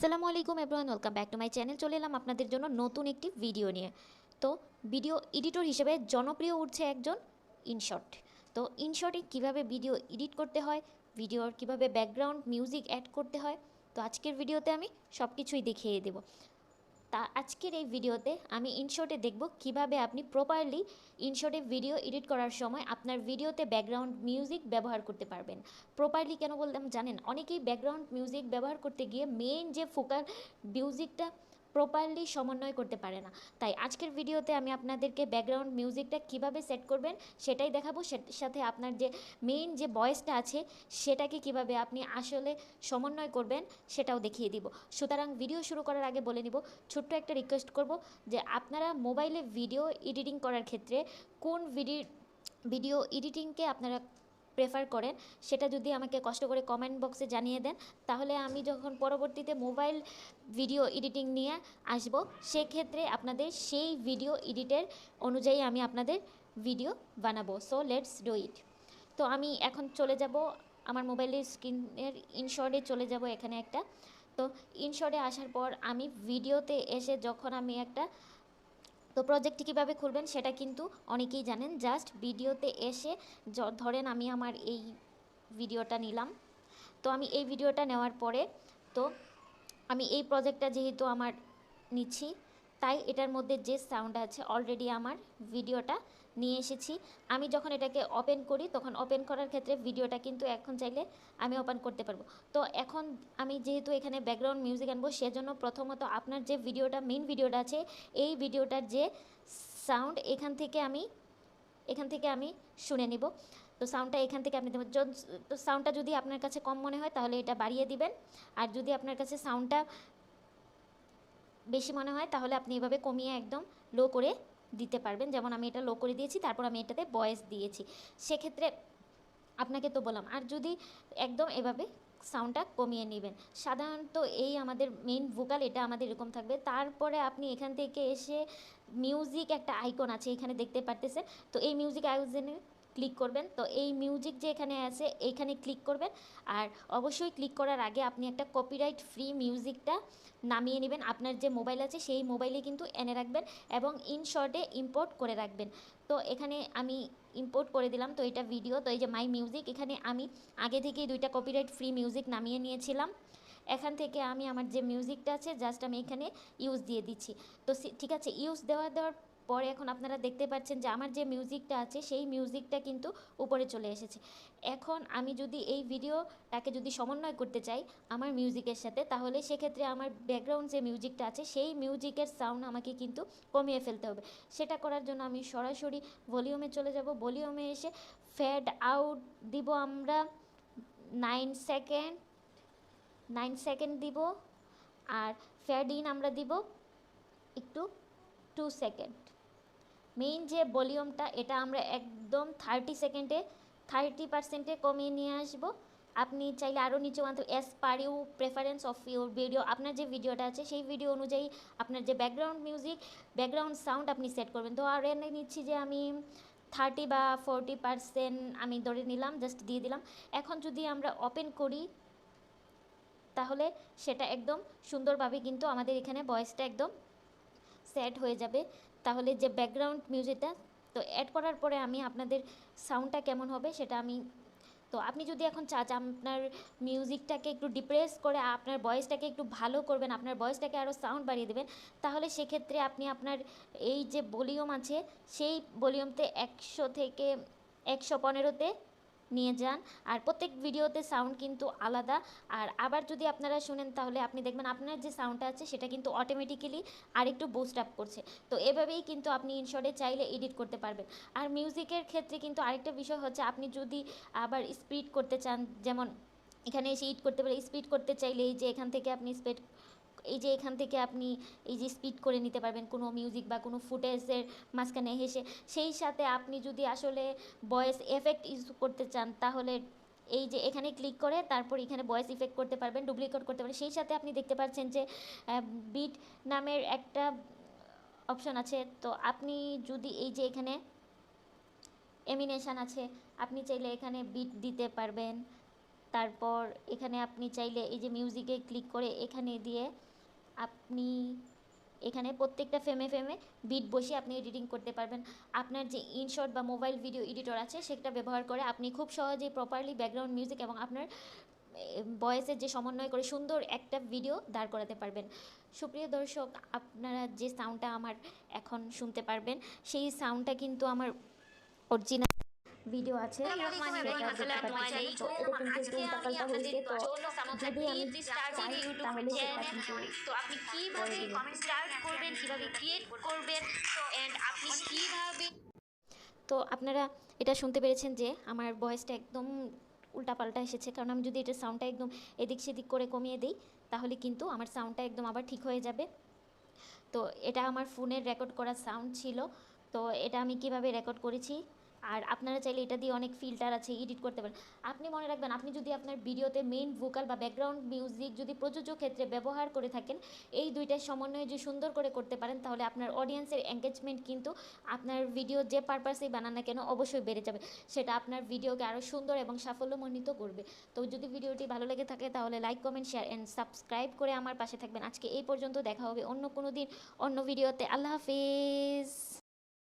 আসসালামু আলাইকুম everyone, welcome back to my channel. চলে এলাম আপনাদের জন্য নতুন একটি ভিডিও নিয়ে। তো ভিডিও এডিটর হিসেবে জনপ্রিয় উঠছে একজন ইনশট। তো ইনশটে কিভাবে ভিডিও এডিট করতে হয়, ভিডিওর কিভাবে ব্যাকগ্রাউন্ড মিউজিক অ্যাড করতে হয়, তো আজকের ভিডিওতে আমি সব কিছুই দেখিয়ে দেবো। তা আজকের এই ভিডিওতে আমি ইনশটে দেখব কিভাবে আপনি প্রপারলি ইনশটে ভিডিও এডিট করার সময় আপনার ভিডিওতে ব্যাকগ্রাউন্ড মিউজিক ব্যবহার করতে পারবেন। প্রপারলি কেন বললাম জানেন, অনেকেই ব্যাকগ্রাউন্ড মিউজিক ব্যবহার করতে গিয়ে মেইন যে ফোকাল মিউজিকটা প্রপারলি সমন্বয় করতে পারে না। তাই আজকের ভিডিওতে আমি আপনাদেরকে ব্যাকগ্রাউন্ড মিউজিকটা কিভাবে সেট করবেন সেটাই দেখাবো। সাথে আপনার যে মেইন যে ভয়েসটা আছে সেটাকে কিভাবে আপনি আসলে সমন্বয় করবেন সেটাও দেখিয়ে দিব। সুতরাং ভিডিও শুরু করার আগে বলে নিব, ছোট্ট একটা রিকোয়েস্ট করব যে আপনারা মোবাইলে ভিডিও এডিটিং করার ক্ষেত্রে কোন ভিডিও এডিটিংকে আপনারা প্রেফার করেন সেটা যদি আমাকে কষ্ট করে কমেন্ট বক্সে জানিয়ে দেন, তাহলে আমি যখন পরবর্তীতে মোবাইল ভিডিও এডিটিং নিয়ে আসব সেক্ষেত্রে আপনাদের সেই ভিডিও এডিটের অনুযায়ী আমি আপনাদের ভিডিও বানাবো। So let's do it. তো আমি এখন চলে যাব আমার মোবাইলের স্ক্রিনের ইনশটে চলে যাব। এখানে একটা, তো ইনশটে আসার পর আমি ভিডিওতে এসে যখন আমি একটা, তো প্রজেক্টটি কীভাবে খুলবেন সেটা কিন্তু অনেকেই জানেন। জাস্ট ভিডিওতে এসে ধরেন আমি আমার এই ভিডিওটা নিলাম, তো আমি এই ভিডিওটা নেওয়ার পরে তো আমি এই প্রজেক্টটা যেহেতু আমার নিচ্ছি, তাই এটার মধ্যে যে সাউন্ড আছে অলরেডি আমার ভিডিওটা নিয়ে এসেছি। আমি যখন এটাকে ওপেন করি তখন ওপেন করার ক্ষেত্রে ভিডিওটা কিন্তু এখন চাইলে আমি ওপেন করতে পারবো। তো এখন আমি যেহেতু এখানে ব্যাকগ্রাউন্ড মিউজিক আনবো, সেজন্য প্রথমত আপনার যে ভিডিওটা মেইন ভিডিওটা আছে এই ভিডিওটার যে সাউন্ড এখান থেকে আমি শুনে নিব। তো সাউন্ডটা এখান থেকে আপনি দেবেন। তো সাউন্ডটা যদি আপনার কাছে কম মনে হয় তাহলে এটা বাড়িয়ে দিবেন, আর যদি আপনার কাছে সাউন্ডটা বেশি মনে হয় তাহলে আপনি এভাবে কমিয়ে একদম লো করে দিতে পারবেন। যেমন আমি এটা লো করে দিয়েছি, তারপর আমি এটাতে ভয়েস দিয়েছি, সেক্ষেত্রে আপনাকে তো বললাম। আর যদি একদম এভাবে সাউন্ডটা কমিয়ে নেবেন। সাধারণত এই আমাদের মেইন ভোকাল এটা আমাদের এরকম থাকবে। তারপরে আপনি এখান থেকে এসে মিউজিক একটা আইকন আছে এখানে দেখতে পারতেছেন, তো এই মিউজিক আইকনে ক্লিক করবেন। তো এই মিউজিক যে এখানে আছে এইখানে ক্লিক করবেন, আর অবশ্যই ক্লিক করার আগে আপনি একটা কপিরাইট ফ্রি মিউজিকটা নামিয়ে নেবেন। আপনার যে মোবাইল আছে সেই মোবাইলে কিন্তু এনে রাখবেন এবং ইনশটে ইম্পোর্ট করে রাখবেন। তো এখানে আমি ইম্পোর্ট করে দিলাম। তো এটা ভিডিও, তো এই যে মাই মিউজিক, এখানে আমি আগে থেকেই 2টা কপিরাইট ফ্রি মিউজিক নামিয়ে নিয়েছিলাম। এখান থেকে আমি আমার যে মিউজিকটা আছে জাস্ট আমি এখানে ইউজ দিয়ে দিচ্ছি। তো ঠিক আছে, ইউজ দেওয়ার পরে এখন আপনারা দেখতে পাচ্ছেন যে আমার যে মিউজিকটা আছে সেই মিউজিকটা কিন্তু উপরে চলে এসেছে। এখন আমি যদি এই ভিডিওটাকে যদি সমন্বয় করতে চাই আমার মিউজিকের সাথে, তাহলে সেক্ষেত্রে আমার ব্যাকগ্রাউন্ড যে মিউজিকটা আছে সেই মিউজিকের সাউন্ড আমাকে কিন্তু কমিয়ে ফেলতে হবে। সেটা করার জন্য আমি সরাসরি ভলিউমে চলে যাব। ভলিউমে এসে ফেড আউট দিব আমরা 9 সেকেন্ড, 9 সেকেন্ড দিব, আর ফেড ইন আমরা দিব একটু 2 সেকেন্ড। মেইন যে ভলিউমটা এটা আমরা একদম 30 সেকেন্ডে 30% কমিয়ে নিয়ে আসবো। আপনি চাইলে আরও নিচে আনতে, as per you preference of your video, আপনার যে ভিডিওটা আছে সেই ভিডিও অনুযায়ী আপনার যে ব্যাকগ্রাউন্ড মিউজিক ব্যাকগ্রাউন্ড সাউন্ড আপনি সেট করবেন। তো আর এনে নিচ্ছি যে আমি 30 বা 40% আমি ধরে নিলাম, জাস্ট দিয়ে দিলাম। এখন যদি আমরা ওপেন করি তাহলে সেটা একদম সুন্দরভাবে কিন্তু আমাদের এখানে ভয়েসটা একদম সেট হয়ে যাবে। তাহলে যে ব্যাকগ্রাউন্ড মিউজিকটা তো অ্যাড করার পরে আমি আপনাদের সাউন্ডটা কেমন হবে সেটা আমি, তো আপনি যদি এখন আপনার মিউজিকটাকে একটু ডিপ্রেস করে আপনার ভয়েসটাকে একটু ভালো করবেন, আপনার ভয়েসটাকে আরও সাউন্ড বাড়িয়ে দেবেন, তাহলে সেক্ষেত্রে আপনি আপনার এই যে ভলিউম আছে সেই ভলিউমতে 100 থেকে 115তে নিয়ে যান। আর প্রত্যেক ভিডিওতে সাউন্ড কিন্তু আলাদা। আর আবার যদি আপনারা শুনেন তাহলে আপনি দেখবেন আপনার যে সাউন্ডটা আছে সেটা কিন্তু অটোমেটিক্যালি আরেকটু বুস্ট আপ করছে। তো এভাবেই কিন্তু আপনি ইনশটে চাইলে এডিট করতে পারবেন। আর মিউজিকের ক্ষেত্রে কিন্তু আরেকটা বিষয় হচ্ছে, আপনি যদি আবার স্পিড করতে চান, যেমন এখানে এসে ইট করতে পারে, স্পিড করতে চাইলে এই যে এখান থেকে আপনি এই যে স্পিড করে নিতে পারবেন কোনো মিউজিক বা কোনো ফুটেজের মাঝখানে হেসে। সেই সাথে আপনি যদি আসলে ভয়েস এফেক্ট ইউজ করতে চান তাহলে এই যে এখানে ক্লিক করে তারপর এখানে ভয়েস ইফেক্ট করতে পারবেন, ডুপ্লিকেট করতে পারবেন। সেই সাথে আপনি দেখতে পাচ্ছেন যে বিট নামের একটা অপশন আছে। তো আপনি যদি এই যে এখানে এমিনেশন আছে, আপনি চাইলে এখানে বিট দিতে পারবেন। তারপর এখানে আপনি চাইলে এই যে মিউজিকে ক্লিক করে এখানে দিয়ে আপনি এখানে প্রত্যেকটা ফ্রেমে বিট বসিয়ে আপনি এডিটিং করতে পারবেন। আপনার যে ইনশট বা মোবাইল ভিডিও এডিটর আছে সেটা ব্যবহার করে আপনি খুব সহজেই প্রপারলি ব্যাকগ্রাউন্ড মিউজিক এবং আপনার ভয়েসের যে সমন্বয় করে সুন্দর একটা ভিডিও দাঁড় করাতে পারবেন। সুপ্রিয় দর্শক, আপনারা যে সাউন্ডটা আমার এখন শুনতে পারবেন সেই সাউন্ডটা কিন্তু আমার অরিজিনাল ভিডিও আছে, সেটা দেখতে পাচ্ছেন। তো এটা কিন্তু একটু উল্টাপাল্টা হয়েছে, তো যদি আমি চাই তাহলে সেটা কিন্তু তো আপনি করে কিভাবে দেবেন। কমেন্ট স্টার্ট করবেন, কিভাবে ক্রিয়েট করবেন, এন্ড আপনি কিভাবে তো আপনারা এটা শুনতে পেরেছেন যে আমার ভয়েসটা একদম উল্টাপাল্টা এসেছে, কারণ আমি যদি এটার সাউন্ডটা একদম এদিক সেদিক করে কমিয়ে দিই তাহলে কিন্তু আমার সাউন্ডটা একদম আবার ঠিক হয়ে যাবে। তো এটা আমার ফোনের রেকর্ড করা সাউন্ড ছিল। তো এটা আমি কিভাবে রেকর্ড করেছি, আর আপনারা চাইলে এটা দিয়ে অনেক ফিল্টার আছে, এডিট করতে পারেন। আপনি মনে রাখবেন, আপনি যদি আপনার ভিডিওতে মেইন ভোকাল বা ব্যাকগ্রাউন্ড মিউজিক যদি প্রযোজ্য ক্ষেত্রে ব্যবহার করে থাকেন, এই দুইটার সমন্বয়ে যদি সুন্দর করে করতে পারেন তাহলে আপনার অডিয়েন্সের এঙ্গেজমেন্ট কিন্তু আপনার ভিডিও যে পারপাসেই বানান না কেন অবশ্যই বেড়ে যাবে। সেটা আপনার ভিডিওকে আরও সুন্দর এবং সাফল্যমণ্ডিত করবে। তো যদি ভিডিওটি ভালো লেগে থাকে তাহলে like, comment, share and subscribe করে আমার পাশে থাকবেন। আজকে এই পর্যন্ত, দেখা হবে অন্য কোনো দিন অন্য ভিডিওতে। আল্লাহ হাফিজ।